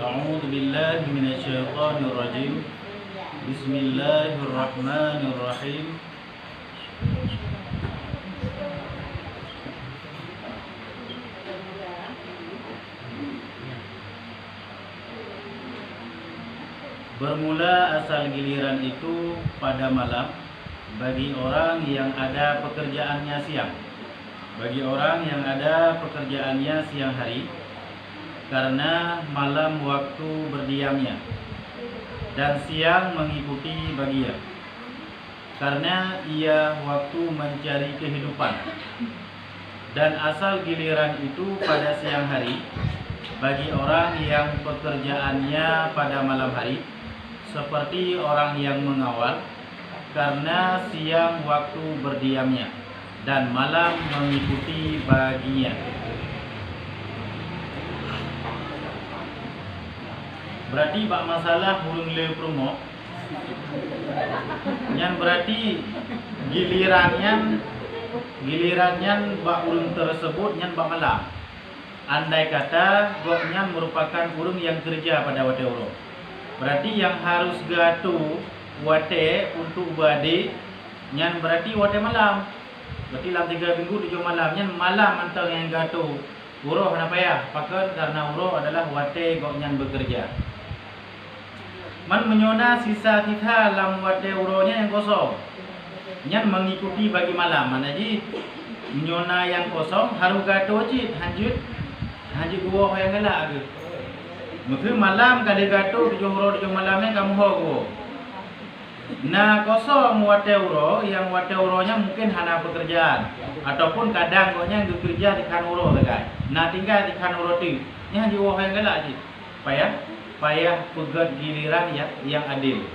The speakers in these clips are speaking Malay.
A'udzu billahi minasyaitonir rajim. Bismillahirrahmanirrahim. Bermula asal giliran itu pada malam bagi orang yang ada pekerjaannya siang. Bagi orang yang ada pekerjaannya siang hari, karena malam waktu berdiamnya dan siang mengikuti baginya, karena ia waktu mencari kehidupan. Dan asal giliran itu pada siang hari bagi orang yang pekerjaannya pada malam hari, seperti orang yang mengawal, karena siang waktu berdiamnya dan malam mengikuti baginya. Berarti bak masalah hurung le promo. Yang berarti gilirannya bak urung tersebut nyan bak malam. Andai kata goknya merupakan urung yang kerja pada wate uro. Berarti yang harus gatu wate untuk badi nyan berarti wate malam. Berarti dalam 3 minggu 7 malam nyan malam antara yang gatu uro kenapa ya? Pakai karena uro adalah wate goknya bekerja. Man menyona sisa kita dalam wate uronya yang kosong. Nyan mengikuti bagi malam. Mana ji menyona yang kosong haru gato ji hanjut gua yang galak ke. Mungkin malam kali gato 7 malamnya kamu hogo. Nah kosong wate uro yang wate uronya mungkin hana pekerjaan ataupun kadang gonya bekerja di kan uro tegai. Nah tinggal di kan uro tu. Ni hanjut gua yang galak ji. Payah pegat giliran yang adil.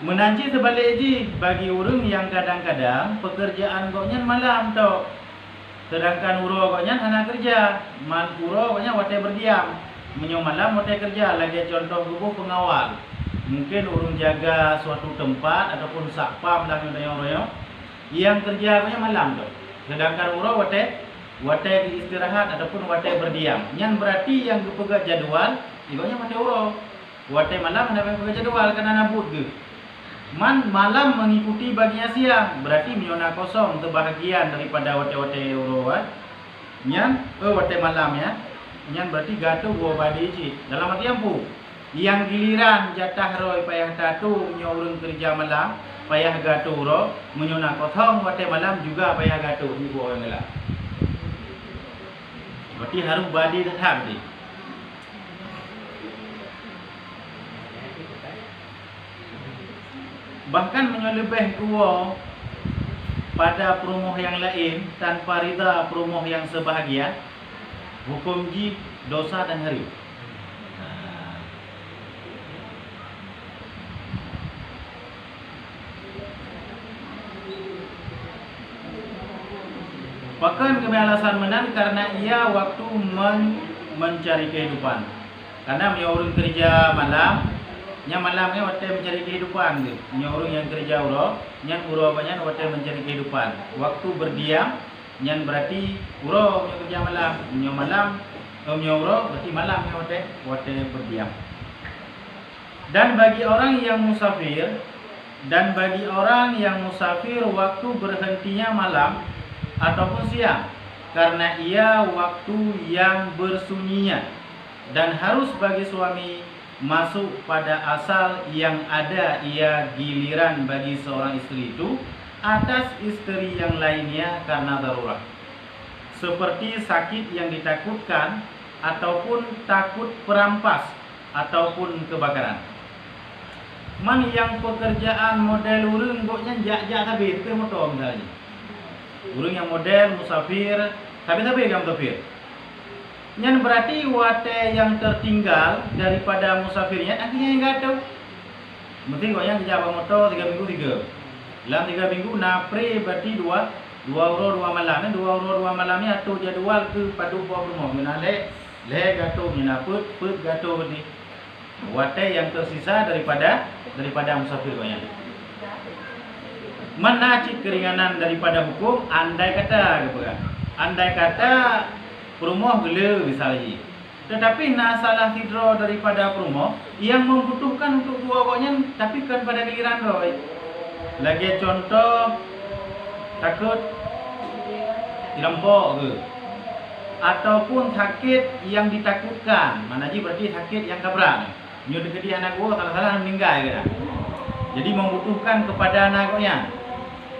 Menanci sebalik ji bagi orang yang kadang-kadang pekerjaan goknya malam tau. Sedangkan uro goknya hana kerja. Uro goknya wate berdiam. Menyo malam wate kerja. Lagi contoh gubuh pengawal. Mungkin urung jaga suatu tempat ataupun sakpam dalam royo yang kerja goknya malam tau. Sedangkan uro wate istirahat ataupun wate berdiam. Yang berarti yang pegang jadual ibaratnya wate uro. Wate malam hendak pegang jadual kena nabut ke. Malam mengikuti baginya siang. Berarti miona kosong terbahagian daripada wate-wate uro Yang wate malam ya. Yang berarti gatu gua badi ji. Dalam arti ampu. Yang giliran jatah roy payah tatu menyorong kerja malam, payah gatu uro, miona kosong wate malam juga payah gatu ni gua yang gelap. Berarti harus badi tetap ni. Bahkan menyelebih gua pada perumoh yang lain tanpa rida perumoh yang sebahagian, hukum ji dosa dan hari. Bahkan kami alasan menang karena ia waktu mencari kehidupan. Karena orang kerja malam, yang malamnya waktu mencari kehidupan. Orang yang kerja uro, yang uro banyak waktu mencari kehidupan. Waktu berdiam, yang berarti uro yang kerja malam, yang malam, yang uro berarti malam yang waktu berdiam. Dan bagi orang yang musafir, waktu berhentinya malam ataupun siang, karena ia waktu yang bersunyinya, dan harus bagi suami masuk pada asal yang ada ia giliran bagi seorang istri itu atas istri yang lainnya karena darurat, seperti sakit yang ditakutkan ataupun takut perampas ataupun kebakaran. Man yang pekerjaan model urang goknya jak-jak tapi motor misalnya. Urang yang model musafir, tapi yang musafir. Yang berarti wate yang tertinggal daripada musafirnya akhirnya yang enggak tahu. Mungkin kau yang jaga motor 3 minggu 3. Dalam 3 minggu napre berarti 2 euro 2 malam. 2 euro 2 malamnya atur jadual ke padu po rumah. Menale le gato minaput put gato ni. Wate yang tersisa daripada musafir kau yang. Mana cik keringanan daripada hukum andai kata gitu kan. Andai kata perumoh gele misalnya, tetapi nak salah tidro daripada perumoh yang membutuhkan untuk dua pokoknya, tapi kan pada giliran roy. Lagi contoh takut dirampok ke, ataupun sakit yang ditakutkan, mana ji berarti sakit yang kabrak. Nyo deketi anak gua salah-salah meninggal ke dah. Jadi membutuhkan kepada anaknya.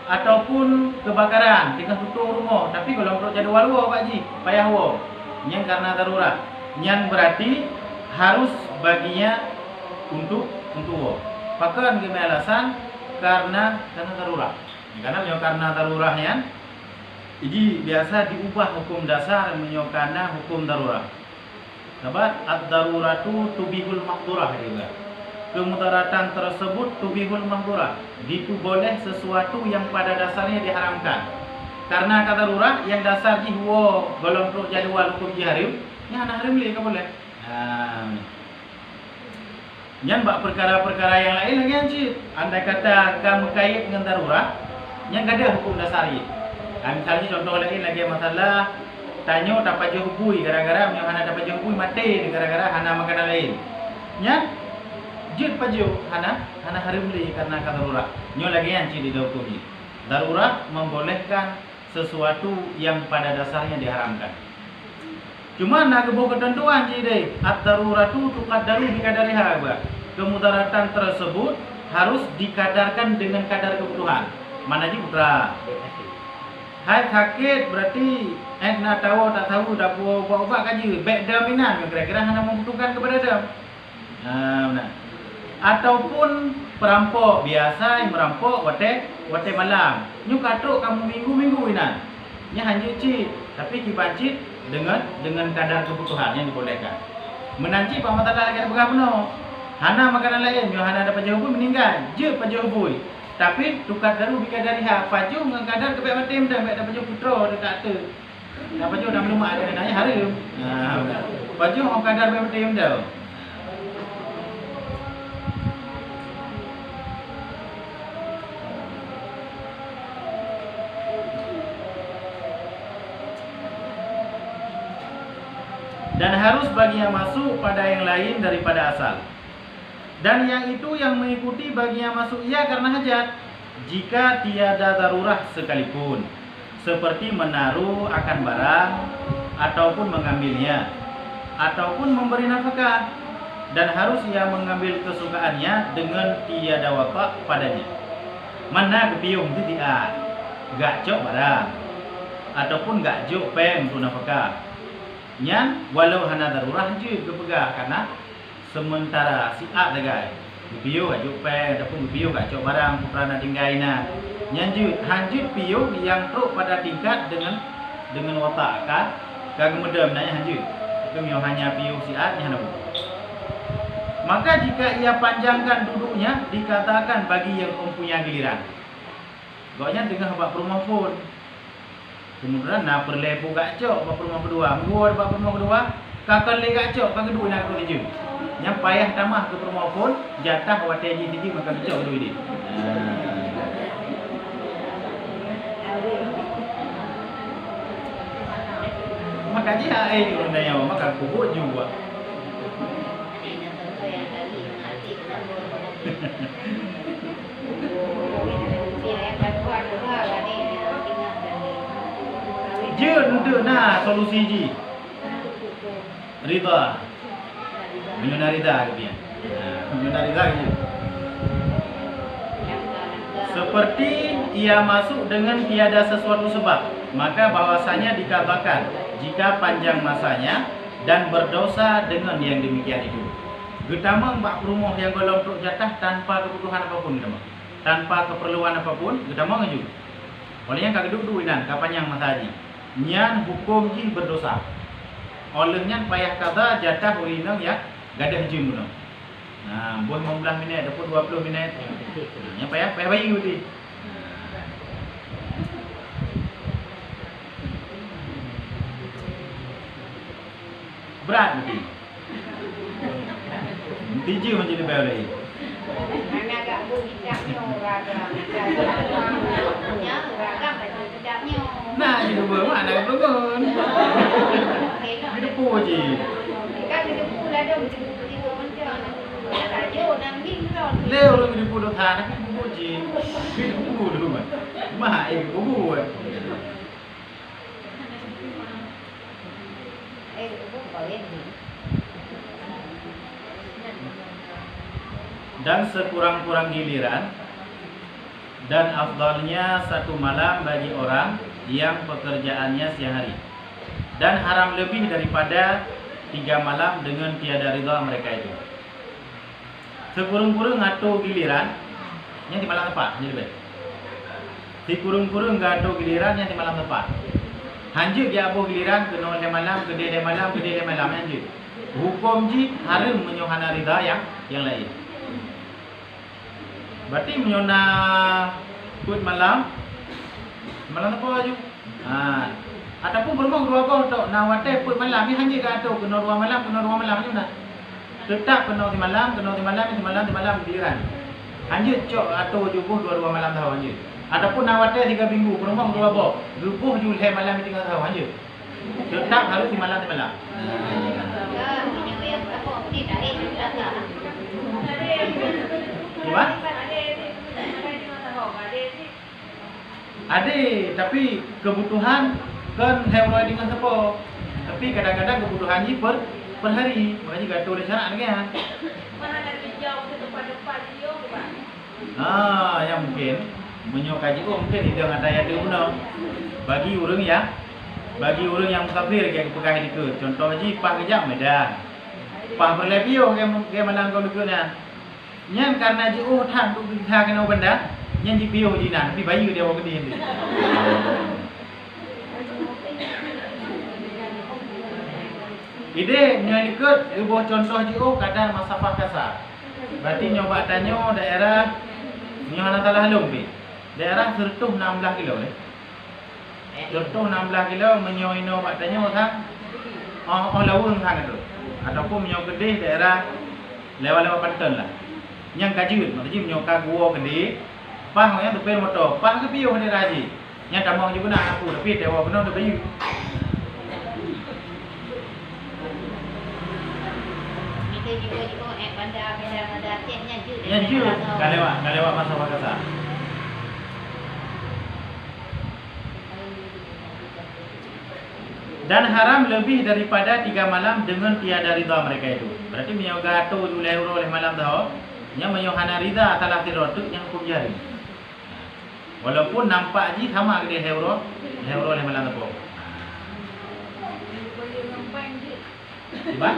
Ataupun kebakaran, tengah tutup rumah, tapi kalau untuk jadual wo Pak Ji, payah wo. Yang karena darurat. Yang berarti harus baginya untuk wo. Pakan kami alasan karena darurat. Karena daruratnya, jadi biasa diubah hukum dasar menyokana hukum darurat. Sahabat, ad-daruratu tubihul maqdurah juga. Kemudaratan tersebut tubihul mahdurah, itu boleh sesuatu yang pada dasarnya diharamkan. Karena kata darurat yang dasar jihwo golong pro jadual hukum jiharim, yang anak harim boleh, boleh. Yang bak perkara-perkara yang lain lagi anjir. Andai kata kamu kait dengan darurat, yang ada hukum dasari. Misalnya contoh lain lagi masalah tanya dapat jehubui gara-gara hana dapat jehubui mati gara-gara hana makanan lain. Yang jid paju hana harim li karena kata darurat. Nyo lagi yang di hukum ni. Darurat membolehkan sesuatu yang pada dasarnya diharamkan. Cuma nak kebawa ketentuan ji deh. Ad-daruratu tuqaddaru biqadariha ba. Kemudaratan tersebut harus dikadarkan dengan kadar kebutuhan. Mana ji putra? Hai sakit berarti nak tahu tak tahu dak buat ubat kaji. Baik daminan kira-kira hana membutuhkan kepada dam. Benar. Ataupun perampok biasa yang merampok wate malam. Nyu katruk kamu minggu-minggu inan. Nya hanya cit, tapi kipancit dengan kadar kebutuhan yang dibolehkan. Menanci pak mata lagi ada pegang penuh. Hana makanan lain, nyu hana dapat jauh meninggal. Je pajau bui. Tapi tukar daru bika dari ha paju dengan kadar kebek matim dah mek dapat jauh putra dekat tu. Dapat jauh dah rumah ada nanya harim. Paju orang kadar kebek matim dah. Dan harus bagi yang masuk pada yang lain daripada asal. Dan yang itu yang mengikuti bagi yang masuk ia karena hajat, jika tiada darurat sekalipun, seperti menaruh akan barang, ataupun mengambilnya, ataupun memberi nafkah, dan harus ia mengambil kesukaannya dengan tiada watak padanya. Mana kepiung itu tidak, gak cok barang, ataupun gak jok pem untuk nafkah. Yang walau hana darurat je kepegah karena sementara siap dagai. Piu ajuk pe ataupun piu gak cok barang putrana tinggaina. Nyanjut hanjut piu yang teruk pada tingkat dengan watak kan kagak medem nanya hanjut. Itu yang hanya piu siap nya hana. Maka jika ia panjangkan duduknya dikatakan bagi yang mempunyai giliran. Goknya tengah buat rumah pun. Kemudian nak perlepu gak cok bapa rumah kedua. Minggu bapa rumah kedua, kakak le gak cok bagi kedua nak kerja. Yang payah tamah ke rumah pun jatah wate ji tiji maka cok kedua ini. Maka dia undanya maka kubur juga. Je untuk nah solusi ji. Rida. Minuna rida ke dia. Minuna rida je. Seperti ia masuk dengan tiada sesuatu sebab, maka bahwasanya dikatakan jika panjang masanya dan berdosa dengan yang demikian itu. Getama mbak rumah yang golong untuk jatah tanpa kebutuhan apapun getama. Tanpa keperluan apapun getama ngaju. Olehnya kagak duduk inan kapan yang masa haji. Nyan hukum ji berdosa. Olehnya payah kata jatah urinang ya gadah ji muno. Nah, buat 15 minit ataupun 20 minit. Nya payah bayi uti. Berat uti. Tiji menjadi bayi lagi. Mana agak bunyi capnya raga. Nya raga pada capnya. Nah, di dua mana belum. Di depan je. Kan di depan ada di depan macam ada orang ni kan. Leo orang di depan thang nak di depan je. Di depan dulu mah. Mah buat. Dan sekurang-kurang giliran dan afdalnya satu malam bagi orang yang pekerjaannya siang hari, dan haram lebih daripada 3 malam dengan tiada ridha mereka itu. Sekurang-kurang ngato giliran yang di malam tepat, jadi baik. Sekurang-kurang ngato giliran yang di malam tepat. Hanjut dia abu giliran kena le malam, gede le malam hanjut. Hukum ji haram menyohana ridha yang lain. Berarti menyona put malam apa aju? Ataupun bermau dua kau tok nawate put malam ni hanjit ka tok kena 2 malam aju nah. Tetap kena di malam giliran. Hanjit cok atau jubuh 2 malam tahu hanjit. Ataupun nawate 3 minggu bermau 2 bok. Jubuh jul he malam tinggal tahu hanjit. Tetap harus di malam. Gimana? Ada, tapi kebutuhan kan hewai dengan siapa. Tapi kadang-kadang kebutuhan ni per hari. Maknanya gaduh dia syarat dengan. Mana lagi jauh ke tempat-tempat dia Pak? Yang mungkin menyokaji mungkin dia ada yang guna. Bagi orang yang musafir kayak pegang itu. Contoh haji pah kejap Medan. Pah berlebih ke malang kau dukuna. Yang karena jauh than tu kita kena benda. Yang jipiyo jinan, tapi bayi dia bawa gede ni. Ide ikut ibu contoh jauh kadar masafah kasar. Berarti nyoba tanya daerah Nyohana Talah Halung pi. Daerah Sertuh 16 kilo Sertuh 16 kilo menyoino batanya orang lawung hang itu. Ataupun menyo gede daerah lewat Panten lah. Yang kajut, maksudnya menyoka gua gede. Pah yang tu pen motor, pah ke piu ni raji. Yang tamang juga nak aku, tapi dewa benar tu bayu. Kita juga bandar tiapnya je. Yang je, nggak lewat masa pakasa. Dan haram lebih daripada 3 malam dengan tiada ridha mereka itu. Berarti menyoga tu oleh malam tahu. Yang menyohana ridha atalah tirotuk yang hukum jari. Walaupun nampak je sama dia hero le malam apa. Ba?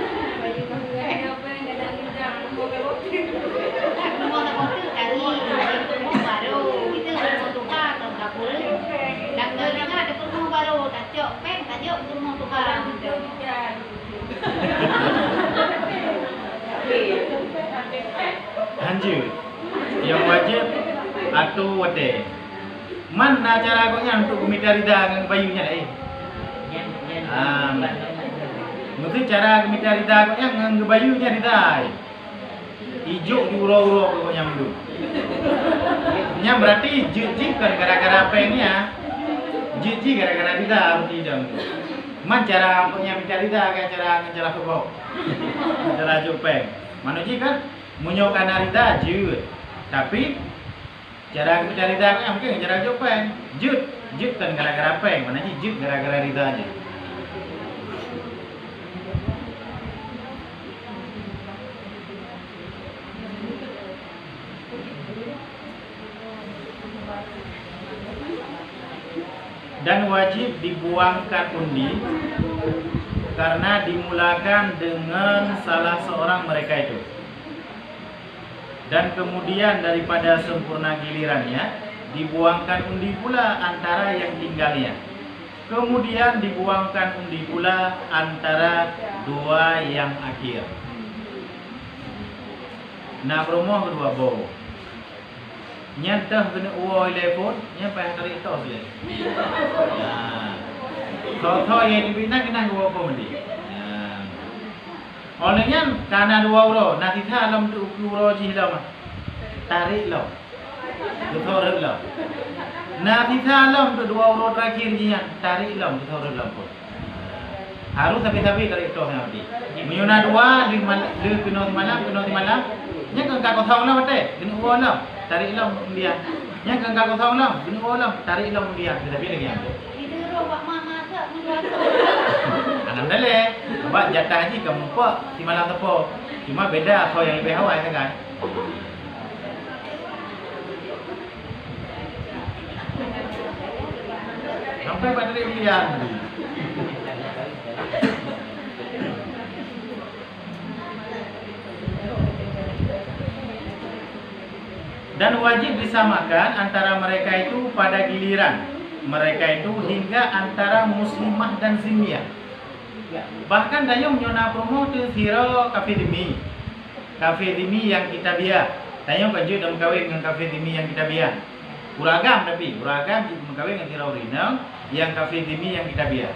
Hanjir. Yang wajib atau wade. Mana cara agaknya untuk gemita rida dengan bayunya lain? Mungkin cara gemita rida agaknya dengan bayunya rida. Ijuk di uro-uro agaknya dulu. Yang berarti jiji kan gara-gara pengnya. Jiji gara-gara rida berarti jam tu. Man cara agaknya minta rida kan cara kebau. Cara jupeng. Manusia kan menyokan rida jut. Tapi cara kita rida kan mungkin cara jupeng. Jut kan gara-gara peng. Mana jut gara-gara ridanya. Dan wajib dibuangkan undi karena dimulakan dengan salah seorang mereka itu. Dan kemudian daripada sempurna gilirannya dibuangkan undi pula antara yang tinggalnya. Kemudian dibuangkan undi pula antara 2 yang akhir. Nak berumah kedua bo. Nyantah kena uang telefon, nyampai tarik tos dia. Kau yang dibina kena uang apa mandi? Olehnya karena 2 euro, nanti tak dalam 2 euro je lah mah. Tarik lah. Betul lah. Nafisa lam tu dua huruf terakhir je tarik lam tu huruf lam pun. Harus tapi tarik tu nanti. Menyuna dua di kena di malam. Nya kan kau tahu lah betul. Kena ulang lam, tarik lam dia. Nya kan kau tahu lam, kena ulang lam, tarik lam dia. Tapi lagi ambil. Itu robak mama tak menjual. Anam dale. Sebab jatah haji kamu pak di malam tepo. Cuma beda kau yang lebih awal kan. Sampai pada pilihan. Dan wajib disamakan antara mereka itu pada giliran mereka itu hingga antara muslimah dan zimmiyah. Bahkan dayung nyona promo tu hero kafe demi yang kita biar. Dayung kaju dalam kawin dengan kafe demi yang kita biar. Beragam tapi beragam mengkawin dengan hero original yang kafe demi yang kita biar.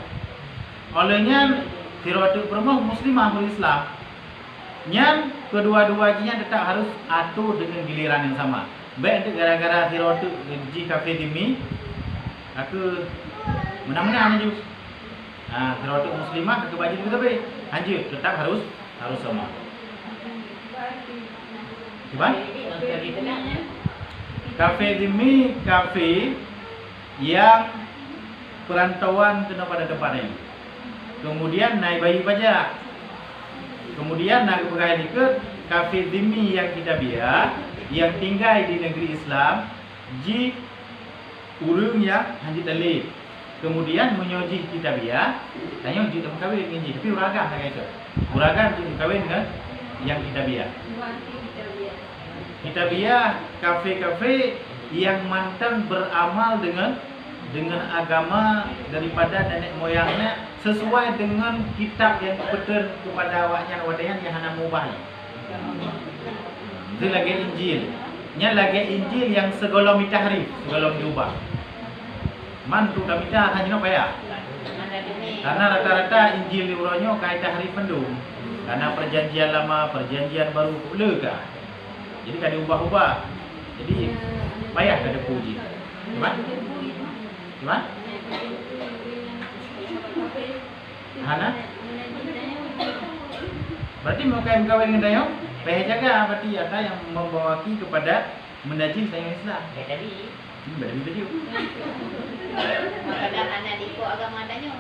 Olehnya hero tu promo muslimah Islam. Yang kedua-duanya tetap harus atur dengan giliran yang sama. Baik untuk gara-gara hero tu di kafe demi aku menang-menang juga. Hero tu muslimah aku baju tu tapi anjir tetap harus sama. Cuba? Kafe demi kafe yang perantauan kena pada tempatnya. Kemudian naik bayi pajak. Kemudian nak pegawai ikut kafe demi yang kita biar yang tinggal di negeri Islam ji urang yang hanji dalil. Kemudian menyoji kita biar tanya ji tak kawin dengan ji tapi beragam tak itu. Beragam ji kawin dengan yang kita biar. Kita biar kafe-kafe yang mantan beramal dengan agama daripada nenek moyangnya sesuai dengan kitab yang dipeter kepada awaknya wadayan yang hana mubah. Itu lagi Injil. Nya lagi Injil yang segolong ditahrif, segolong diubah. Man tu kami dah hanya apa ya? Karena rata-rata Injil diuronyo kai tahrif pendum. Karena perjanjian lama, perjanjian baru pula ke. Jadi kan diubah-ubah. Jadi payah kada puji. Gimana? Hana? Berarti mau kawin dengan dayo? Payah jaga berarti ada yang membawaki kepada menajis sayang Islam. Kayak tadi. Berarti betul. Masalah anak ikut agama danyo.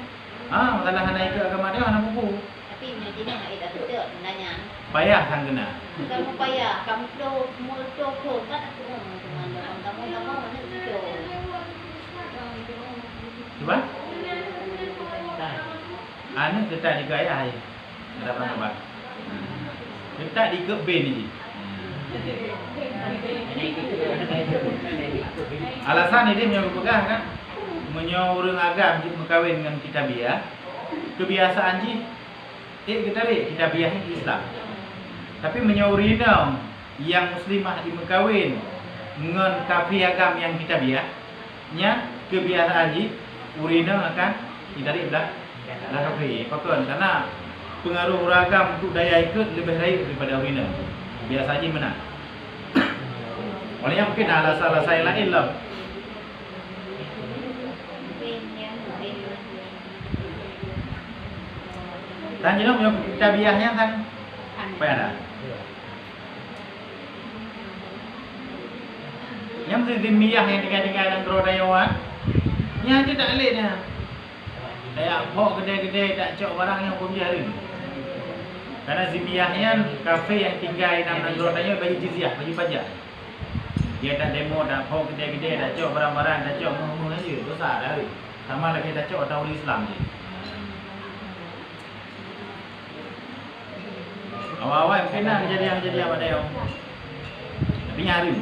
Masalah anak ikut agama dia anak buku. Tapi menjadinya enggak ada betul nanya. Payah sang kena. Kamu payah, kamu tu multo kan aku ngomong dengan kamu mana itu. Cuba? Anu tetap di gaya hai. Ada apa? Tetap di ke ben ni. Alasan ini dia berpegang kan menyuruh agam untuk berkahwin dengan kita biar. Kebiasaan ji kita biar Islam. Tapi menyuruh yang muslimah di berkahwin dengan kafir agam yang kita biar. Nya kebiasaan ji urina akan tidak belah kafir. Pakon karena pengaruh ragam untuk daya ikut lebih baik daripada urina. Biasa aja menang. Olehnya mungkin alasan-alasan yang lain lah. Dan jenuh punya tabiahnya kan apa ada? Yang mesti dimiyah yang tinggal-tinggal dalam kerodayawan. Yang aja tak boleh dah. Kayak bok gede-gede tak cok barang yang pun jari. Karena zimiyahnya kafe yang tinggal dalam kerodaya bagi jizyah, bagi pajak. Dia tak demo, tak bok gede-gede, tak cok barang-barang, tak cok mung-mung aja. Dosa dah. Sama lagi tak cok tahu Islam je. Awal-awal mungkin lah kejadian-kejadian pada yang tapi nyari.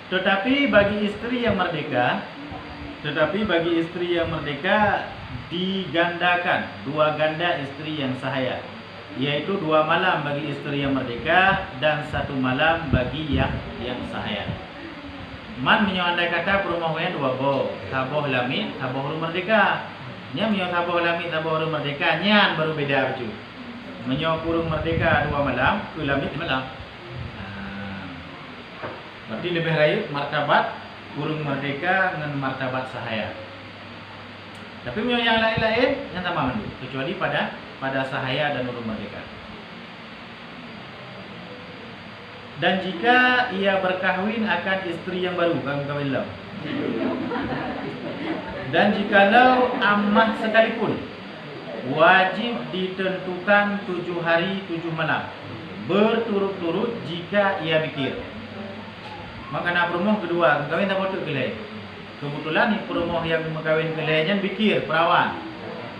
Tetapi bagi istri yang merdeka digandakan dua ganda istri yang sahaya, yaitu 2 malam bagi istri yang merdeka dan 1 malam bagi yang sahaya. Man menyandai kata perumahan 2 boh, taboh lamit, taboh huruf merdeka. Nya menyo taboh lamit, taboh huruf merdeka, nyan baru beda baju. menyo kurung merdeka 2 malam ke lamit malam. Berarti lebih raya martabat kurung merdeka dengan martabat sahaya. Tapi menyo yang lain-lain yang sama mandu, kecuali pada sahaya dan kurung merdeka. Dan jika ia berkahwin akan istri yang baru, kawin lau. Dan jikalau ammah sekalipun, wajib ditentukan 7 hari 7 malam berturut-turut jika ia bikir. Maka nak perumoh kedua, kawin tak patut kelai. Kebetulan ni perumoh yang mengkawin kelai nyan bikir, perawan.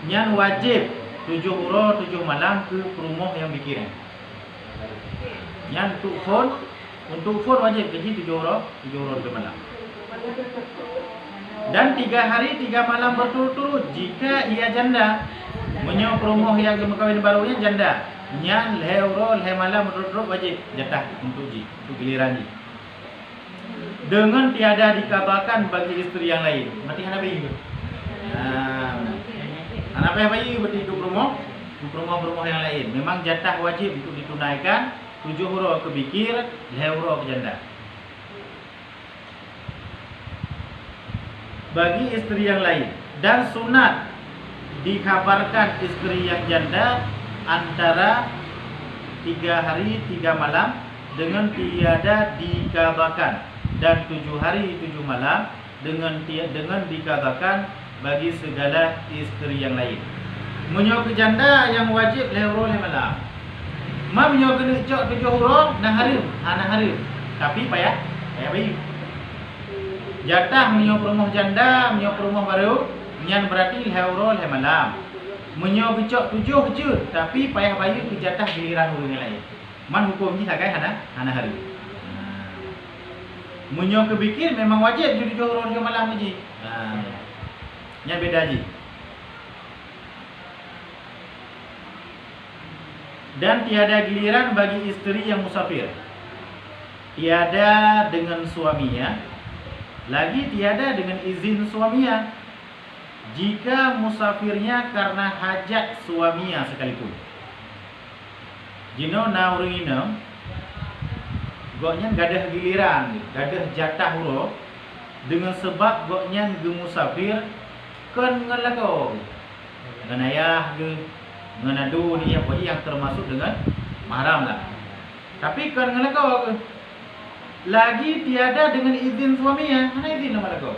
Nyan wajib 7 hura 7 malam ke perumoh yang bikir. Nyan untuk phone wajib gaji 7 hura 7 malam. Dan 3 hari 3 malam berturut-turut jika ia janda. Menyo perumoh yang mengkawin barunya janda. Nyan lehuro leh malam berturut-turut wajib jatah untuk giliran ji. Dengan tiada dikabarkan bagi istri yang lain. Mati anak bayi ke? Anak bayi berarti itu perumoh yang lain. Memang jatah wajib untuk ditunaikan 7 hura ke bikir, 2 hura ke janda. Bagi istri yang lain. Dan sunat dikabarkan istri yang janda antara 3 hari 3 malam dengan tiada dikabarkan. Dan 7 hari 7 malam dengan dikabarkan bagi segala istri yang lain. Menyo ke janda yang wajib 2 hura 2 malam. Ma menyo kena cok 7 hura nah hari. Tapi payah bayi. Jatah menyo perumoh janda, menyo perumoh baru, nyan berarti 2 hura 2 malam. Menyo kecok 7 je, tapi payah bayi ke jatah giliran huru yang lain. Man hukum ni sakai hana hari. Menyo kebikir memang wajib 7 hura 3 malam je. Nyan beda je. Dan tiada giliran bagi istri yang musafir. Tiada dengan suaminya, lagi tiada dengan izin suaminya. Jika musafirnya karena hajat suaminya sekalipun. Jino na urang ino, goknya gadah giliran, gadah jatah huro dengan sebab goknya gemusafir kan ngelako. Dengan ayah ke ngenadu ni apa yang termasuk dengan mahram lah. Tapi kan ngelako ke lagi tiada dengan izin suaminya. Mana izin nama lako?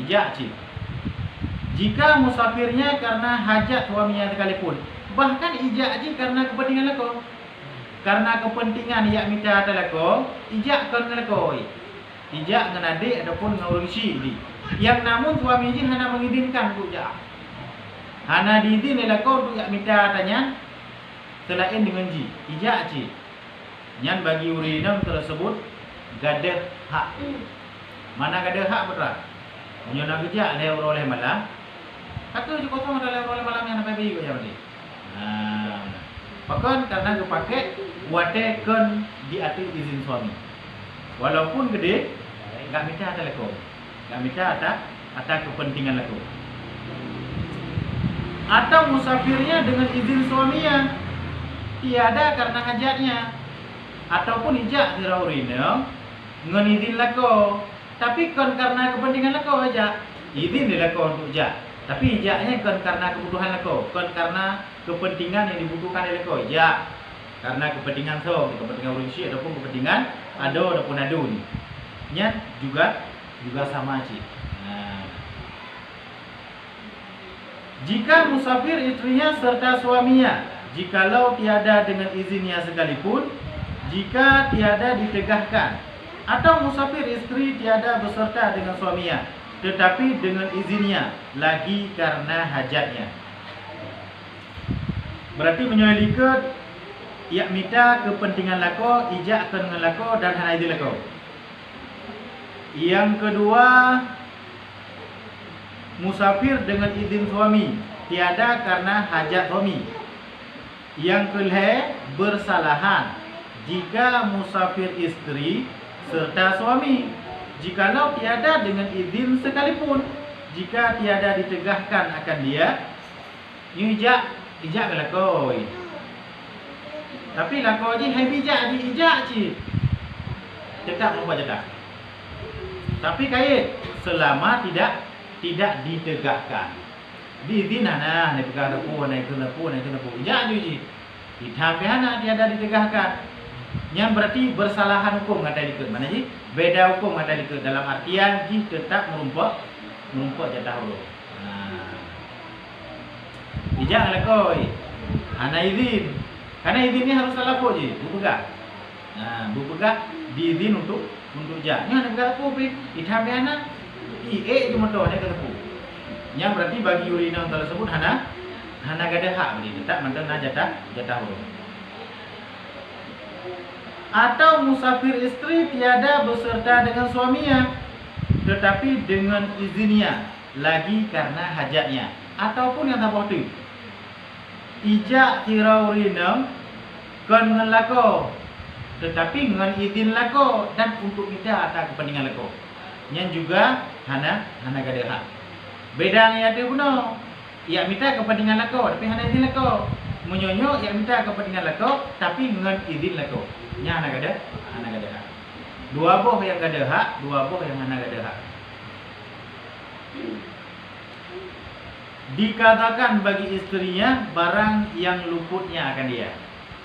Ijak cik. Jika musafirnya karena hajat suaminya sekalipun, bahkan ijak cik karena kepentingan lako. Karena kepentingan yang minta ada lako, ijak kan ngelako. Ijak dengan adik ataupun dengan orang isi ni. Yang namun suami cik hanya mengizinkan untuk ijak. Hana diizin oleh kau untuk minta tanya selain dengan ji. Ijak ji. Nyan bagi urinam tersebut gadah hak. Mana gadah hak betul? Menyo nak kerja oleh malam. Kata je kosong ada oleh malam yang nak bagi kau yang ni. Bahkan karena kepakai buatkan di atas izin suami. Walaupun gede, enggak minta ada leko. Enggak minta ada kepentingan leko. Atau musafirnya dengan izin suaminya, tiada karena hajatnya, ataupun ijak diraurina ngan izin lako, tapi kan karena kepentingan lako aja, izin lako untuk ijak, tapi ijaknya kan karena kebutuhan lako, kan karena kepentingan yang dibutuhkan oleh lako, ijak karena kepentingan kepentingan urusi ataupun kepentingan ataupun adu ni, nya juga sama cik. Jika musafir istrinya serta suaminya, jikalau tiada dengan izinnya sekalipun, jika tiada ditegahkan, atau musafir istri tiada beserta dengan suaminya, tetapi dengan izinnya, lagi karena hajatnya. Berarti menyelikat, ia minta kepentingan lako, ijak dengan lako dan hana izin lako. Yang kedua, musafir dengan izin suami, tiada karena hajat suami. Yang kelima, bersalahan jika musafir istri serta suami, jikalau tiada dengan izin sekalipun, jika tiada ditegahkan akan dia, ijak gelakoi. Tapi lako je hai bijak je ijak je. Tetap lupa jatah. Tapi kait selama tidak ditegakkan. Diizin nah ni pegang lepu, naik ke lepu. Ijak je. Ditambah anak dia ada ditegakkan. Yang berarti bersalahan hukum kata dikut. Mana ji? Beda hukum kata dikut dalam artian ji tetap merumpuk jatah huruf. Ijak lakoi. Hana izin. Karena izin ni harus laku je. Bu pegang. Bu pegang diizin untuk jak. Ni hana pegang lepu pi. Ditambah anak je motor ni ke lepu. Yang berarti bagi urina tersebut hana gada hak beli tetap mantan jatah huruf. Atau musafir istri tiada beserta dengan suaminya tetapi dengan izinnya lagi karena hajatnya ataupun yang tak boleh ijak tirau rinem kan dengan lako tetapi dengan izin lako dan untuk kita atau kepentingan lako yang juga hana gada hak. Beda yang ada guna ia minta kepentingan lako tapi hana izin lako menyonyo ia minta kepentingan lako tapi dengan izin lako nya hana gada hak. Dua boh yang gada hak, dua boh yang hana gada hak. Dikatakan bagi istrinya barang yang luputnya akan dia.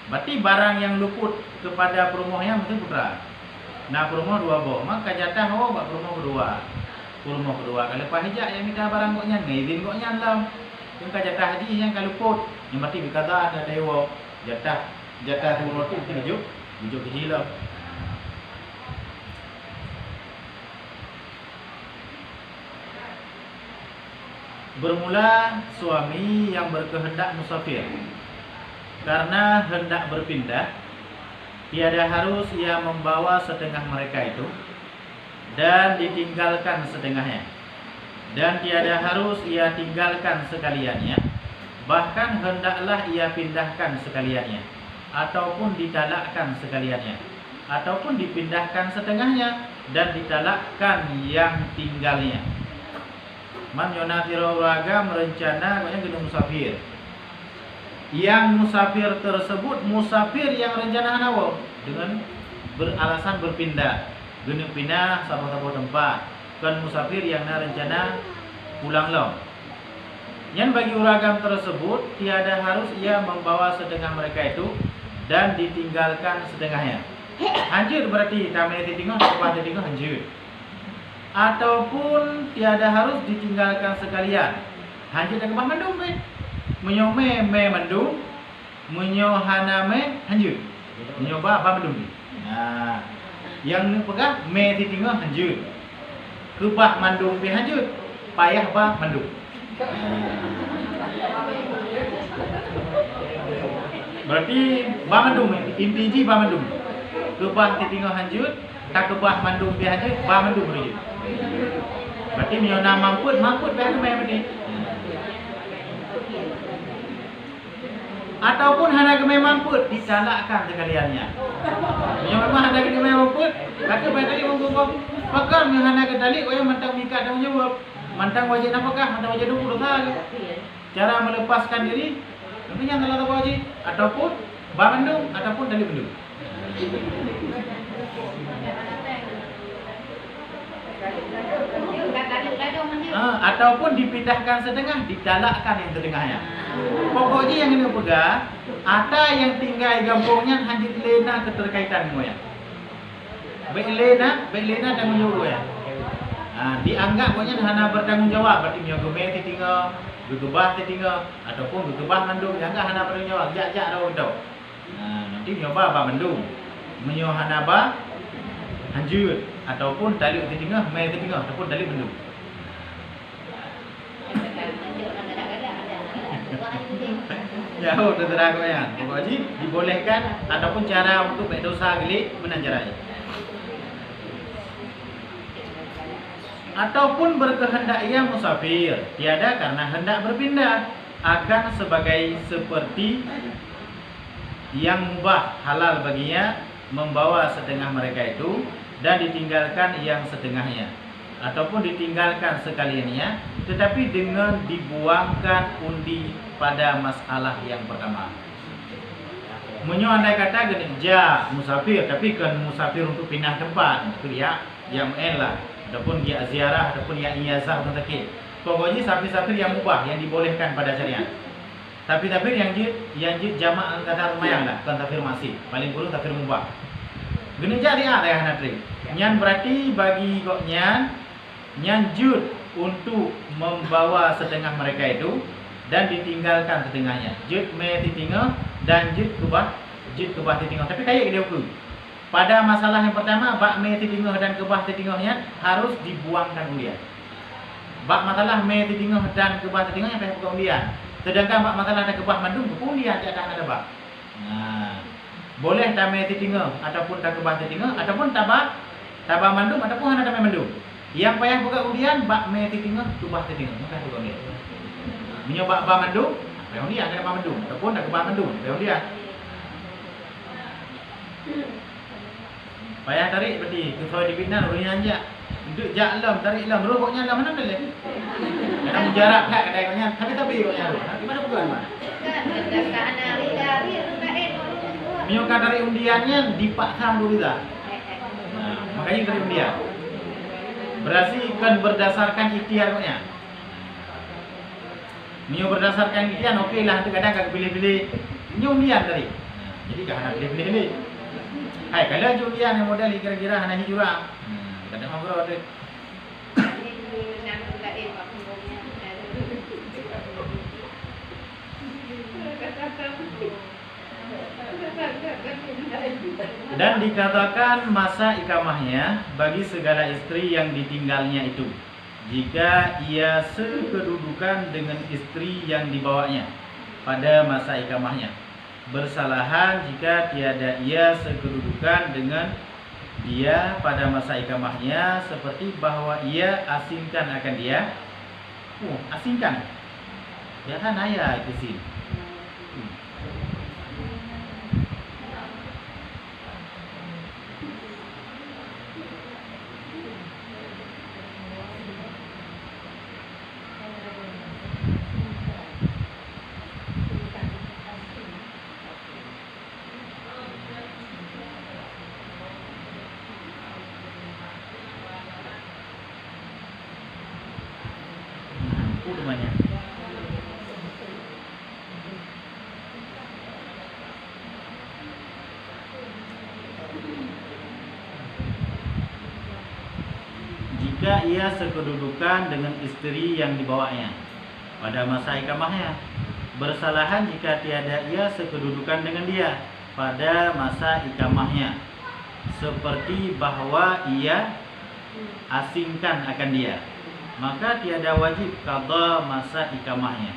Berarti barang yang luput kepada perumohnya mesti putra. Nah perumoh dua boh, maka jatah bak perumoh kedua. Kalau pahijak yang minta barang koknya, ngizin koknya lah. Yang jatah haji yang kalau luput, yang berarti dikata ada dewa jatah perumoh tu mesti bujuk kecil lah. Bermula suami yang berkehendak musafir karena hendak berpindah, tiada harus ia membawa setengah mereka itu dan ditinggalkan setengahnya, dan tiada harus ia tinggalkan sekaliannya, bahkan hendaklah ia pindahkan sekaliannya, ataupun ditalakkan sekaliannya, ataupun dipindahkan setengahnya dan ditalakkan yang tinggalnya. Man yonatiro uraga merencana kena musafir. Yang musafir tersebut musafir yang rencana hanawo dengan beralasan berpindah. Guna pindah sabar-sabar tempat. Kan musafir yang rencana pulang long. Yang bagi uragam tersebut tiada harus ia membawa setengah mereka itu dan ditinggalkan setengahnya. Hancur berarti kami ditinggal apa ditinggal hancur. Ataupun tiada harus ditinggalkan sekalian. Hancur dan kebah mendung be. Menyome me mendung, menyohaname hancur. Menyoba apa mendung. Nah, yang pegang me ditinggal hancur. Kebah mendung be hancur, payah ba mendung. Berarti ba mendung inti ba mendung. Kebah ditinggal hancur, tak kebah mendung be hancur, ba mendung begitu. Berarti miona mamput baru main berarti. Ataupun hana kemai mamput ditalakkan sekaliannya. Miona memang hana kemai mamput, maka tadi menggugur. Maka miona hana ketali, yang mantang mikat dan menjawab. Mantang wajib apakah? Mantang wajib 20 dosa. Cara melepaskan diri, tentunya salah satu wajib. Ataupun bandung, ataupun dari bendung. Ataupun dipindahkan setengah, ditalakkan yang setengahnya. Pokoknya yang ini pegang, ada yang tinggal gampungnya hanya lena keterkaitan moyang. Baik lena tanggung jawab ya. Dianggap pokoknya hana bertanggung jawab, berarti mio gome tinggal, gegebah tinggal, ataupun gegebah mendung, dianggap hana bertanggung jawab, jak dah. Nanti mio ba mendung, mio hana ba hancur, ataupun tali tinggal, mai tinggal, ataupun tali mendung. Jauh terang ya. Pokoknya dibolehkan ataupun cara untuk berdosa gelik menanjarai. Ataupun berkehendak ia musafir, tiada karena hendak berpindah, akan sebagai seperti yang mubah halal baginya membawa setengah mereka itu dan ditinggalkan yang setengahnya, ataupun ditinggalkan sekaliannya, tetapi dengan dibuangkan undi pada masalah yang pertama. Menyo andai kata gini, ja musafir, tapi kan musafir untuk pindah tempat, itu ya en lah, ataupun dia ziarah, ataupun ya iyazah untuk takik. Pokoknya safir-safir yang mubah, yang dibolehkan pada syariat. Tapi yang jamak kata lumayan lah, kan safir masih, paling kurang safir mubah. Gini jadi ada yang natri. Nyan berarti bagi kok nyan jud untuk membawa setengah mereka itu dan ditinggalkan setengahnya. Jud me titinggal dan jud kebah titinggal. Tapi kayak dia pun. Pada masalah yang pertama, bak me titinggal dan kebah titinggalnya harus dibuangkan ulian. Bak masalah me titinggal dan kebah titinggalnya payah bukan ulian. Sedangkan bak masalah ada kebah mandung, ulian tidak ada bak. Nah, boleh tak me titinggal ataupun tak kebah titinggal ataupun tabah mandung ataupun hanya tabah mandung. Yang payah buka ulian bak me titinggal kebah titinggal, maka buka ulian. Menyoba bak mandung, payah ulian kena bak mandung ataupun tak kebah mandung, payah ulian. Payah tarik berarti kesuai dipitnah ulian aja. Duduk jaklam tarik lam rokoknya lam mana boleh. Kadang jarak kat kadang-kadang tapi rokoknya ru. Gimana bukan mah? Kan dekat dari itu Menyoka dari undiannya dipaksa dulu dah. Nah, makanya dari undian. Berarti kan berdasarkan ikhtiarnya. Menyo berdasarkan ikhtiar okey lah, tu kadang agak pilih-pilih undian tadi. Nah, jadi kan nak pilih-pilih. Hai, kalau undian yang model kira-kira hanya jurang. Kadang ngobrol ada. Dan dikatakan masa ikamahnya bagi segala istri yang ditinggalnya itu, jika ia sekedudukan dengan istri yang dibawanya pada masa ikamahnya. Bersalahan jika tiada ia sekedudukan dengan dia pada masa ikamahnya, seperti bahwa ia asingkan akan dia. Asingkan. Ya kan ayah itu sih. Namanya. Jika ia sekedudukan dengan istri yang dibawanya pada masa ikamahnya, bersalahan jika tiada ia sekedudukan dengan dia pada masa ikamahnya, seperti bahwa ia asingkan akan dia, maka tiada wajib qada masa ikamahnya.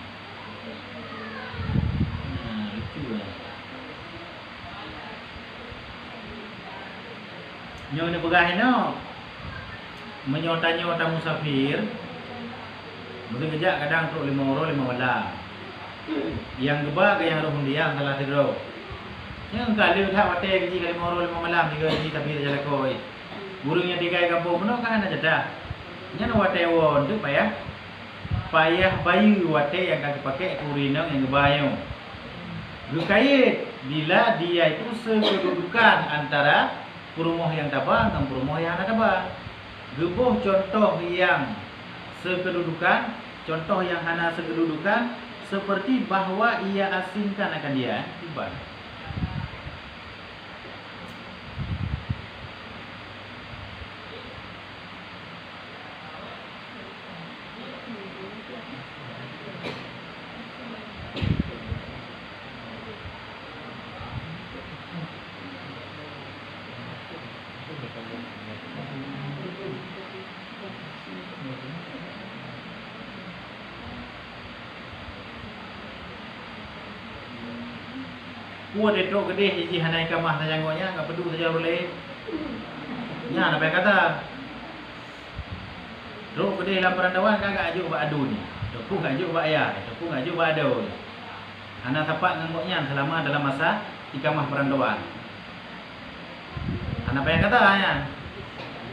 Lucu ya. Nyo ni begah no. Menyota-nyota musafir. Mungkin kejak kadang truk 5 orang 5 malam. Yang gebak yang roh dia salah tidur. Yang kali dah wate gaji kali 5 orang 5 malam 3 gaji tapi tak jalan koi. Burungnya 3 kampung penuh kan ada dah. Nya wate won tu payah bayu wate yang kaki pakai kurinang yang gebayung. Gukait bila dia itu sekedudukan antara perumoh yang tabah dan perumoh yang ada tabah. Gebuh contoh yang sekedudukan, contoh yang hana sekedudukan, seperti bahwa ia asingkan akan dia. Tiba. Kuat itu gede hiji hanai kamah tajanggonya enggak peduli saja boleh. Nya apa kata? Rok gede dalam perandawan kagak ajuk ba adu ni. Tepung ajuk ba ayah, tepung ajuk ba ado. Anak tapak ngangoknya selama dalam masa ikamah perandawan. Anak apa yang kata ya?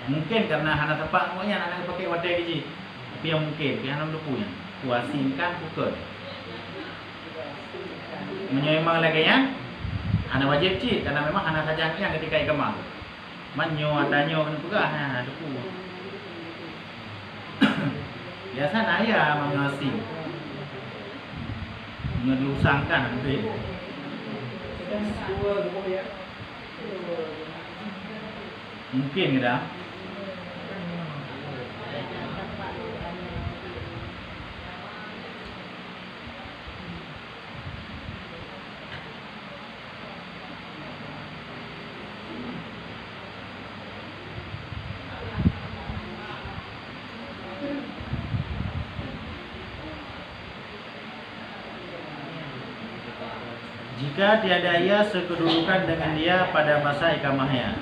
Mungkin karena anak tapak ngangoknya anak pakai wadai hiji. Tapi yang mungkin dia anak lupunya. Kuasingkan pukul. Menyemang lagi ya? hana wajib cik karena memang hana saja yang ketika ikemah. Manyo adanyo kena pegah depu. Biasa naya mengasi. Ngelusangkan nanti. Mungkin kita. Jika tiada ia sekedudukan dengan dia pada masa ikamahnya,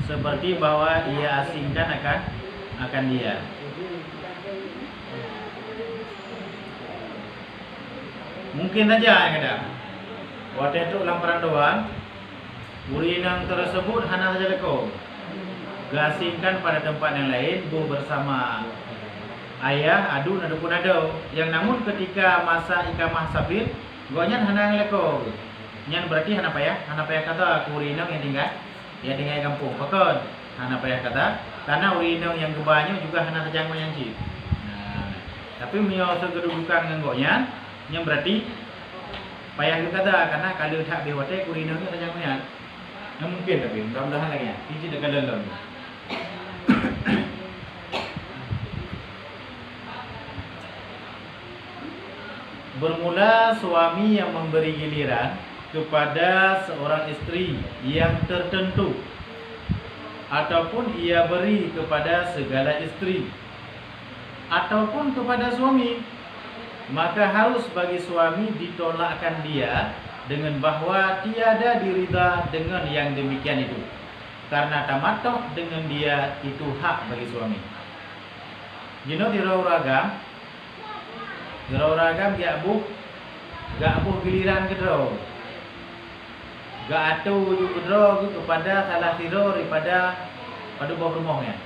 seperti bahwa ia asingkan akan dia. Mungkin saja yang ada. Waktu itu ulang perandoan, urinang tersebut hana saja leko. Gasingkan pada tempat yang lain, bersama ayah, adu, nadu pun ada. Yang namun ketika masa ikamah safir, gonya hana leko. Yang berarti hana payah kata urinang yang tinggal kampung. Pakon hana payah kata karena urinang yang kebanyak juga hana saja yang cip. Nah, tapi mio sekedudukan nggonya yang berarti payah kata karena kalau tak bihote urinang saja yang mungkin tapi mudah-mudahan lagi ya. Ini dekat dalam. Bermula suami yang memberi giliran kepada seorang istri yang tertentu ataupun ia beri kepada segala istri ataupun kepada suami, maka harus bagi suami ditolakkan dia dengan bahwa tiada diridha dengan yang demikian itu, karena tamattuh dengan dia itu hak bagi suami. Jino dirau-ragam gak abuh giliran kedro, gak atu kedro kepada salah siro daripada pada bawah rumahnya.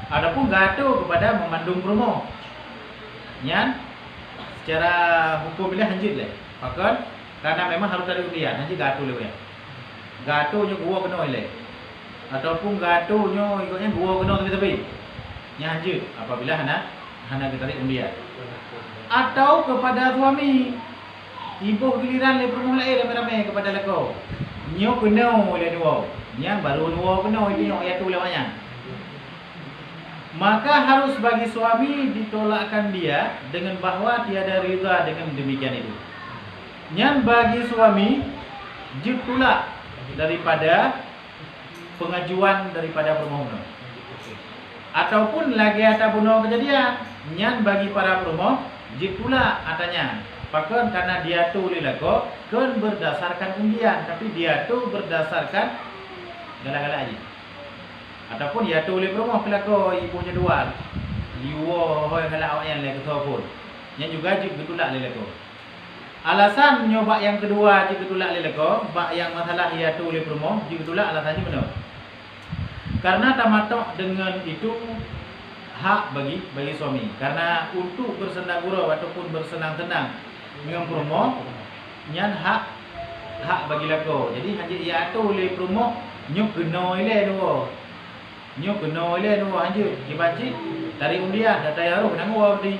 Adapun gak atu kepada memandung rumah. Nyan secara hukum ini hanjit le. Pakon karena memang harus ada undian, hanjit gak atu le. Gak atu nyo gua kena le. Ataupun gak atu nyo ikutnya gua kena tepi-tepi. Nya hanjit apabila hana kita tarik undian. Atau kepada suami, ibu giliran le perumah lain ramai-ramai kepada leko. Nyo kena le dua. Yang baru dua kena itu yang ayat tu lewatnya. Maka harus bagi suami ditolakkan dia dengan bahwa tiada ridha dengan demikian itu. Yang bagi suami ditolak daripada pengajuan daripada permohonan. Ataupun lagi ada bunuh kejadian. Yang bagi para permohon ditolak atanya. Pakon karena dia tu lelako kan berdasarkan undian, tapi dia tu berdasarkan galak-galak aja. Ataupun dia tu oleh permohon pelako ibunya dua. Liwo hoy galak awak yang lek pun. Yang juga jik betulak lelako. Alasan nyoba yang kedua jik betulak lelako, bak yang masalah dia tu oleh permohon jik betulak alasannya benar. Karena tamattuh dengan itu hak bagi suami, karena untuk bersendagurau ataupun bersenang-senang dengan promo nyan hak bagi lako. Jadi hanya ia tu oleh promo nyuk kena ile dua. Nyuk kena ile dua hanya dibaci dari undian data yaruh nang wa di.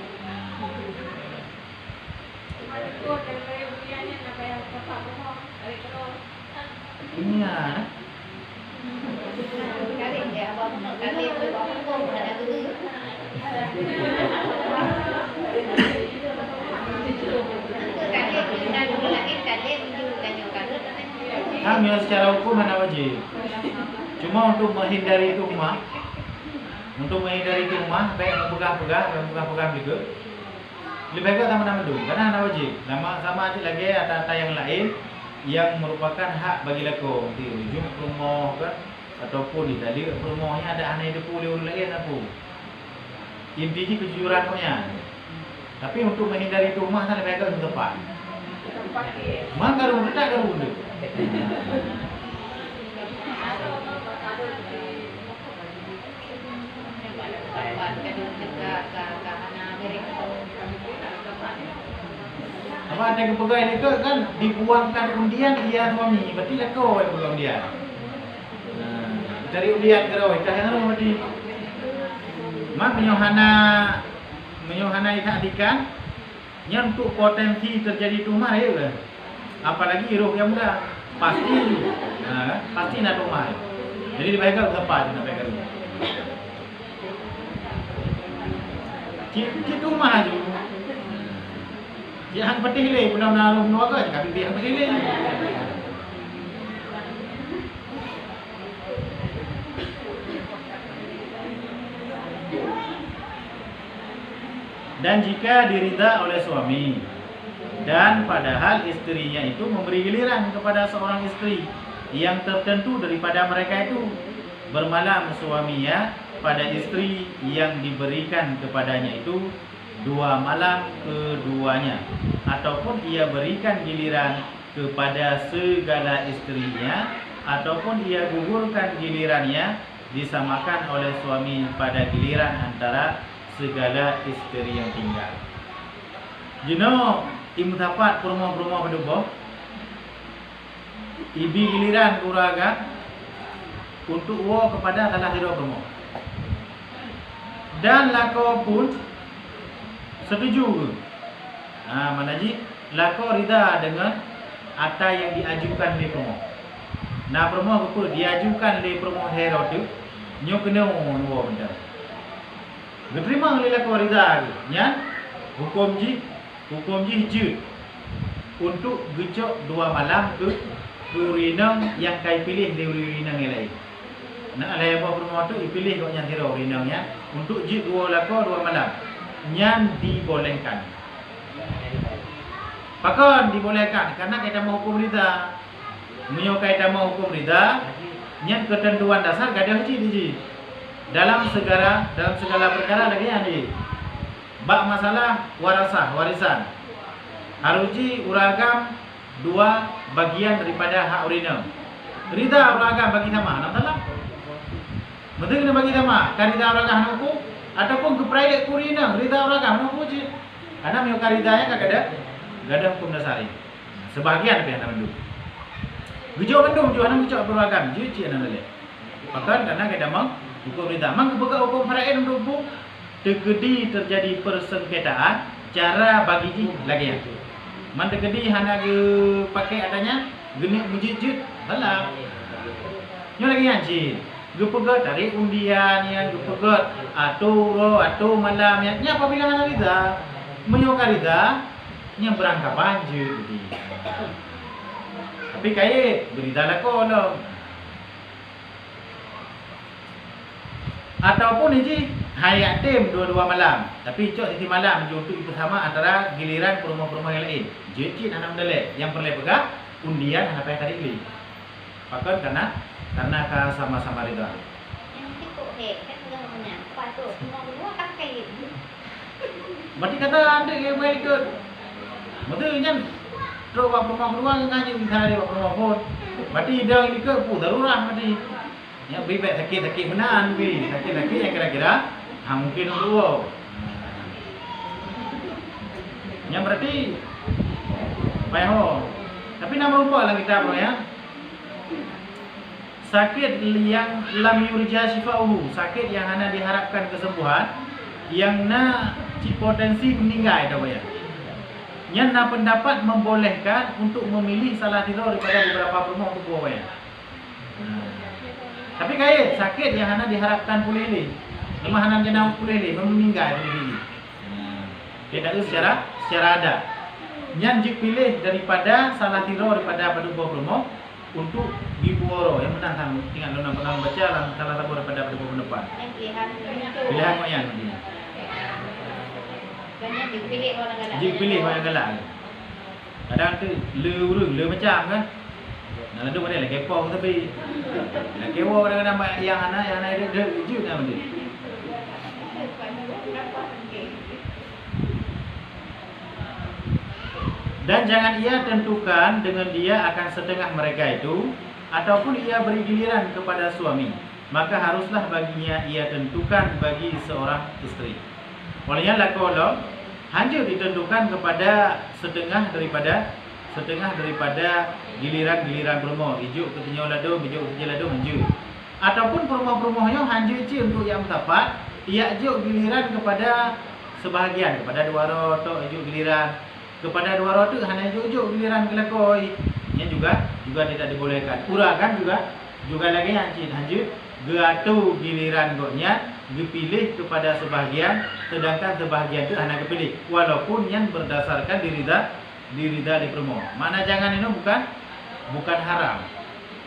Iya. Kami secara hukum mana wajib. Cuma untuk menghindari tuhmah, baik memegah-pegah juga. Lebih baik sama-sama dulu, karena anak wajib. Sama aja lagi ada yang lain yang merupakan hak bagi lako di ujung rumah kan, ataupun di tali rumahnya ada anak hidup oleh orang lain aku. Intinya kejujuran punya. Tapi untuk menghindari tuhmah kan lebih baik tempat. Maka rumah tak ada bunda. Apa ada pegawai ni ke kan dibuangkan undian ia suami, berarti lah kau yang pegang undian. Cari undian ke rawai, dah yang berarti. Mak menyohana ikan yang untuk potensi terjadi tumor ya ke? Apalagi roh yang muda pasti nak tumor. Jadi dibayar berapa nak bayar? Cik tumor tu. Yang penting le pun nak roh nuaga kan dia yang penting le. Dan jika dirida oleh suami dan padahal istrinya itu memberi giliran kepada seorang istri yang tertentu daripada mereka itu, bermalam suaminya pada istri yang diberikan kepadanya itu 2 malam keduanya, ataupun ia berikan giliran kepada segala istrinya, ataupun ia gugurkan gilirannya, disamakan oleh suami pada giliran antara segala istri yang tinggal. Jino imutapat perumah-perumah berdubo ibi giliran kuraga untuk wo kepada salah satu perumah. Dan lako pun setuju. Manaji lako rida dengan apa yang diajukan di perumah. Nah perumah betul diajukan di perumah hero tu nyo kena wo benda. Diterima oleh lako rida nya hukum ji hijau untuk gecok 2 malam ke rinang yang kai pilih di rinang yang lain. Nak alai apa perumah tu dipilih kau yang tiro rinang ya untuk ji 2 lako 2 malam yang dibolehkan. Pakon dibolehkan karena kita mau hukum rida. Menyokai kita hukum rida yang ketentuan dasar gadah haji di dalam segala perkara lagi yang di bak masalah warisan haruji uragam 2 bagian daripada hak urina rida uragam bagi sama nak salah betul kena bagi sama kan rida uragam nak hukum ataupun keprayat urina rida uragam nak hukum je karena menyokar ridanya gada hukum dasari sebahagian pihak nak mendung gejau mendung je anak gejau uragam je anak lelek bahkan karena kita mau hukum rida mang kebuka hukum faraid untuk hukum tegedi terjadi persengketaan cara bagi ji lagi ya. Man tegedi hana ge pakai adanya geni mujijit salah. Nyo lagi yang ji. Ge pegat tarik undian yang ge pegat atau malam ya. Nya apabila hana rida menyoka rida nya berangkat banjir jadi. Tapi kaya berita lah kolom. Ataupun ini hayat tim 2 malam. Tapi cok siti malam untuk itu sama antara giliran perumah-perumah yang lain. Jecit anak mendelek yang perlu pegang undian apa yang tadi beli. Pakon karena sama-sama rida. Yang itu kan namanya apa tuh? Semua pakai. Berarti kata anda yang baik ikut. Betul kan? Terus perumah-perumah ngaji bisa ada perumah. Berarti dah ini ke darurah berarti. Ya bebek sakit menan bi sakit yang kira-kira mungkin untuk yang berarti payo tapi nama rupa lah kita bro ya sakit yang lam yurja shifauhu sakit yang hanya diharapkan kesembuhan yang na potensi meninggal dah ya yang na pendapat membolehkan untuk memilih salah tidur daripada beberapa rumah untuk bawa ya. Tapi kaya sakit yang hana diharapkan pulih ni. Memang hana jenang pulih ni, meninggal diri. Dia tak secara ada. Yang dipilih daripada salah tidur daripada paduka promo untuk dibuoro yang menang kan tinggal dalam pernah baca salah satu daripada paduka depan. Pilihan moyan ni. Banyak dipilih orang galak. Dipilih orang galak. Kadang tu le macam kan. Nak ada mana lagi kepong tapi nak kewo kadang-kadang yang anak dia jujur nama dia. Dan jangan ia tentukan dengan dia akan setengah mereka itu ataupun ia beri giliran kepada suami. Maka haruslah baginya ia tentukan bagi seorang istri. Olehnya lakolah hanya ditentukan kepada setengah daripada giliran promo. Ijuk ketinyo lado, ijuk ketinyo lado hanja. Ataupun promo-promonya hanya je untuk yang tepat, ia ijuk giliran kepada sebahagian, kepada 200 tu ijuk giliran, kepada 200 hanya ijuk giliran kelakoi. Ini juga tidak dibolehkan. Kurangkan juga lagi hanya geatu giliran goknya dipilih kepada sebahagian, sedangkan sebahagian itu hanya kepilih walaupun yang berdasarkan dirida di promo. Mana jangan ini bukan haram.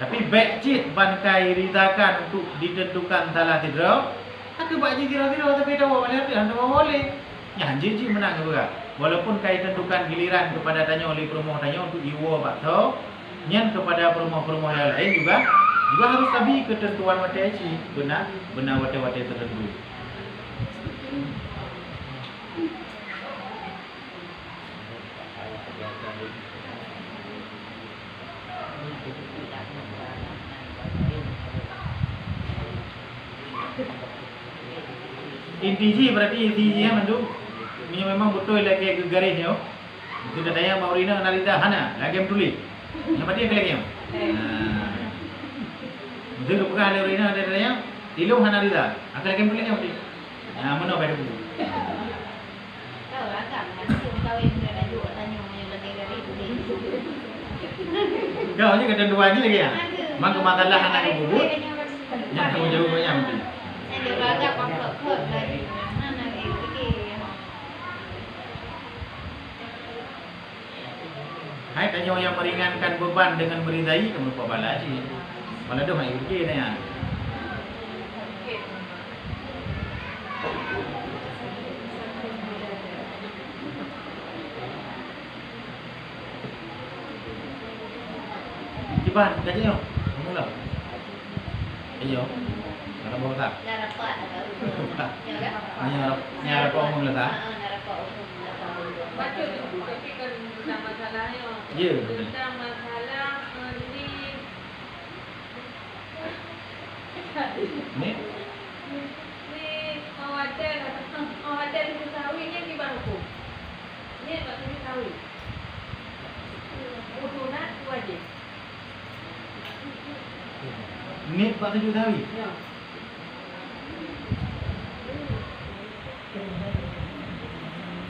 Tapi baik cit bankai ridakan untuk ditentukan salah tidak. Aku buat je tidak tapi dah boleh. Ya janji menang juga. Walaupun kai tentukan giliran kepada tanya oleh promo tanya untuk iwo bakto, nyan kepada promo-promo yang lain juga harus tabi ketentuan watai ci benar watai tertentu. Intinya berarti intinya mendu ini memang betul lagi garisnya. Itu katanya Maurina analisa hana lagi tulis. Yang berarti lagi. Itu bukan Maurina ada katanya ilmu analisa. Aku lagi tulis yang berarti. Mana baca buku. Tahu lah kan tahu yang ada juga tanya yang lagi garis itu. Kau ni kata dua aja lagi ya. Mak masalah anak buku. Yang tahu jauh banyak mesti. Yang dia agak kompleks lagi. Mana lagi. Hai tanya yang meringankan beban dengan berizai kamu lupa balas sih. Malah dah mai fikir ni ya. Cipan kajanya. Kamu lah. Ayo. Nak bawa tak? Nak rapat tak? Ni apa umum lah tak? Nak rapat umum lah tahu. Baca tu tapi kan tentang masalahnya. Ya. Tentang masalah Ni ni hotel diketahui ni di mana hukum? Ni tak diketahui. Usulan wajib. ni Pak Tujuh Tawi. Ya.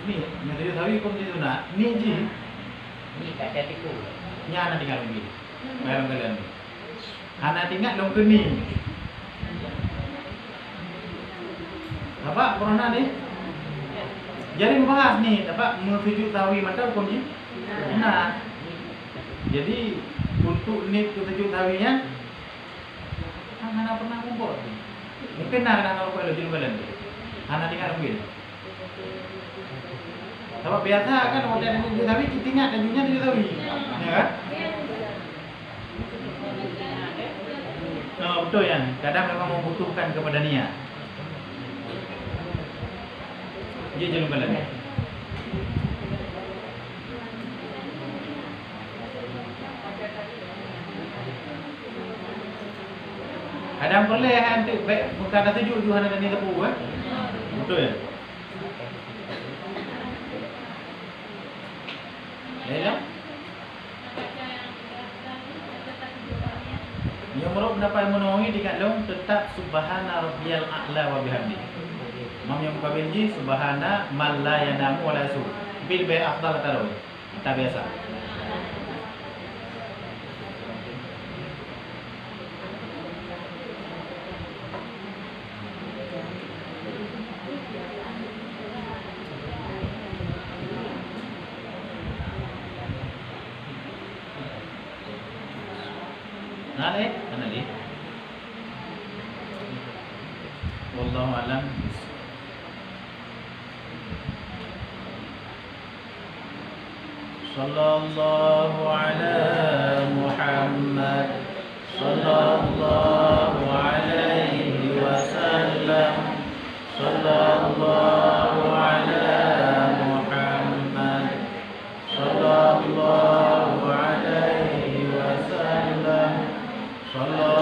Ni Tujuh Tawi pun dia tu nak. Ni je. Ni kat ada tiku. Nya anak tinggal lagi. Bayar kalian. Anak tinggal long ke ni. Apa corona ni? Jadi membahas ni, apa Tujuh Tawi macam pun ni. Nah. Jadi untuk ni Tujuh Tawinya anak pernah kumpul. Mungkin nak kalau kalau di luar anak tinggal lagi. Sebab biasa kan hotel yang Tujuh Tawi kita ingat tajunya Tujuh Tawi. Ya kan? Oh, betul ya. Kadang memang membutuhkan kepada niat. Dia jalan balan. Kadang perlu nanti bukan ada tujuh Tuhan ada ni tepu kan? Betul ya? Ya. Yang merok mendapat menolongi di kalung tetap subhana rabbiyal a'la wa bihamdi. Mam yang muka benji subhana man la yanamu wa la yasu. Bil bai afdal tarawih. Tak biasa. Mana ni? Wallahu alam. Sallallahu ala Muhammad. Sallallahu alaihi wasallam. Sallallahu ala Muhammad. Sallallahu alaihi wasallam. Sallallahu